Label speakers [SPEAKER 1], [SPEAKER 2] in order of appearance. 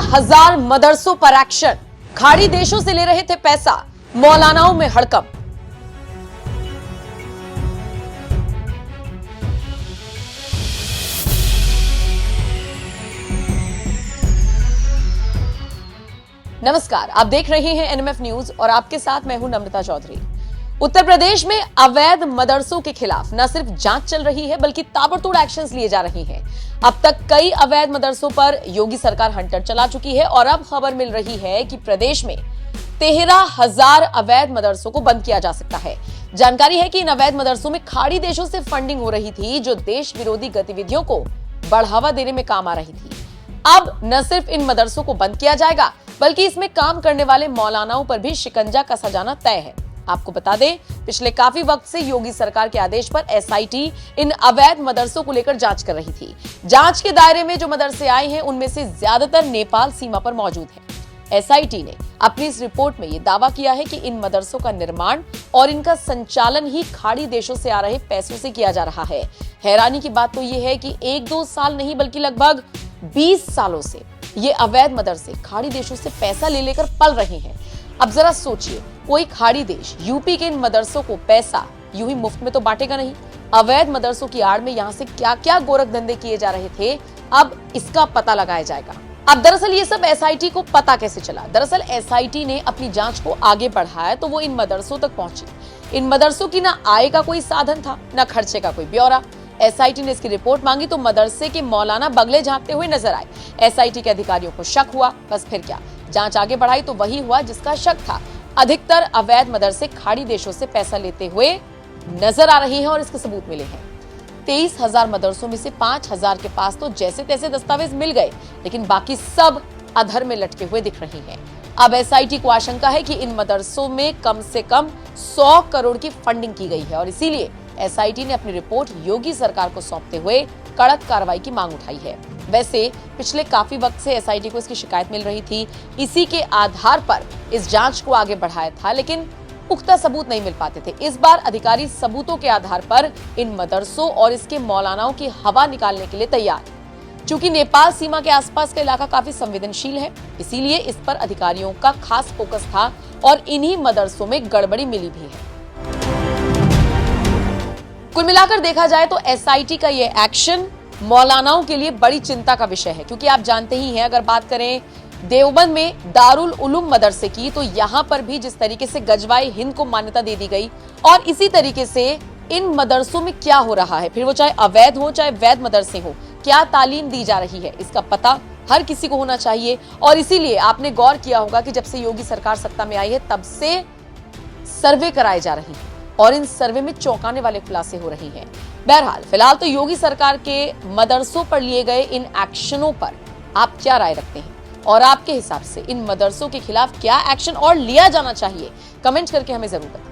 [SPEAKER 1] 13,000 मदरसों पर एक्शन। खाड़ी देशों से ले रहे थे पैसा, मौलानाओं में हड़कंप। नमस्कार, आप देख रहे हैं एनएमएफ न्यूज और आपके साथ मैं हूं नम्रता चौधरी। उत्तर प्रदेश में अवैध मदरसों के खिलाफ न सिर्फ जांच चल रही है बल्कि ताबड़तोड़ एक्शंस लिए जा रहे हैं। अब तक कई अवैध मदरसों पर योगी सरकार हंटर चला चुकी है और अब खबर मिल रही है कि प्रदेश में 13,000 अवैध मदरसों को बंद किया जा सकता है। जानकारी है कि इन अवैध मदरसों में खाड़ी देशों से फंडिंग हो रही थी, जो देश विरोधी गतिविधियों को बढ़ावा देने में काम आ रही थी। अब न सिर्फ इन मदरसों को बंद किया जाएगा बल्कि इसमें काम करने वाले मौलानाओं पर भी शिकंजा कसा जाना तय है। आपको बता दें, पिछले काफी वक्त से योगी सरकार के आदेश पर एसआईटी इन अवैध मदरसों को लेकर जांच कर रही थी। जांच के दायरे में जो मदरसे आए हैं उनमें से ज्यादातर नेपाल सीमा पर मौजूद हैं। एसआईटी ने अपनी इस रिपोर्ट में यह दावा किया है कि इन मदरसों का निर्माण और इनका संचालन ही खाड़ी देशों से आ रहे पैसों से किया जा रहा है। हैरानी की बात तो यह है कि 1-2 साल नहीं बल्कि लगभग 20 सालों से ये अवैध मदरसे खाड़ी देशों से पैसा ले लेकर पल रहे हैं। अब जरा सोचिए, कोई खाड़ी देश यूपी के इन मदरसों को पैसा यूं ही मुफ्त में तो बांटेगा नहीं। अवैध मदरसों की आड़ में यहां से क्या क्या गोरख धंधे किए जा रहे थे, अब इसका पता लगाया जाएगा। अब दरअसल ये सब एसआईटी को पता कैसे चला? दरअसल एसआईटी ने अपनी जांच को आगे बढ़ाया तो वो इन मदरसों तक पहुंची। इन मदरसों की ना आय का कोई साधन था, ना खर्चे का कोई ब्यौरा। एसआईटी ने इसकी रिपोर्ट मांगी तो मदरसे के मौलाना बगले झांकते हुए नजर आए। एसआईटी के अधिकारियों को शक हुआ, बस फिर क्या, जांच आगे बढ़ाई तो वही हुआ जिसका शक था। अधिकतर अवैध मदरसे खाड़ी देशों से पैसा लेते हुए नजर आ रहे हैं और इसके सबूत मिले हैं। 23,000 मदरसों में से 5,000 के पास तो जैसे तैसे दस्तावेज मिल गए, लेकिन बाकी सब अधर में लटके हुए दिख रहे हैं। अब एसआईटी को आशंका है कि इन मदरसों में कम से कम 100 करोड़ की फंडिंग की गई है और इसीलिए एसआईटी ने अपनी रिपोर्ट योगी सरकार को सौंपते हुए कड़क कार्रवाई की मांग उठाई है। वैसे पिछले काफी वक्त से एसआईटी को इसकी शिकायत मिल रही थी, इसी के आधार पर इस जांच को आगे बढ़ाया था, लेकिन पुख्ता सबूत नहीं मिल पाते थे। इस बार अधिकारी सबूतों के आधार पर इन मदरसों और इसके मौलानाओं की हवा निकालने के लिए तैयार। चूंकि नेपाल सीमा के आसपास का इलाका काफी संवेदनशील है, इसीलिए इस पर अधिकारियों का खास फोकस था और इन्हीं मदरसों में गड़बड़ी मिली भी है। कुल मिलाकर देखा जाए तो एसआईटी का ये एक्शन मौलानाओं के लिए बड़ी चिंता का विषय है, क्योंकि आप जानते ही हैं, अगर बात करें देवबंद में दारुल उलूम मदरसे की, तो यहां पर भी जिस तरीके से गजवाए हिंद को मान्यता दे दी गई और इसी तरीके से इन मदरसों में क्या हो रहा है, फिर वो चाहे अवैध हो चाहे वैध मदरसे हो, क्या तालीम दी जा रही है, इसका पता हर किसी को होना चाहिए। और इसीलिए आपने गौर किया होगा कि जब से योगी सरकार सत्ता में आई है तब से सर्वे कराए जा रहे हैं और इन सर्वे में चौंकाने वाले खुलासे हो रहे हैं। बहरहाल फिलहाल तो योगी सरकार के मदरसों पर लिए गए इन एक्शनों पर आप क्या राय रखते हैं और आपके हिसाब से इन मदरसों के खिलाफ क्या एक्शन और लिया जाना चाहिए, कमेंट करके हमें जरूर बताएं।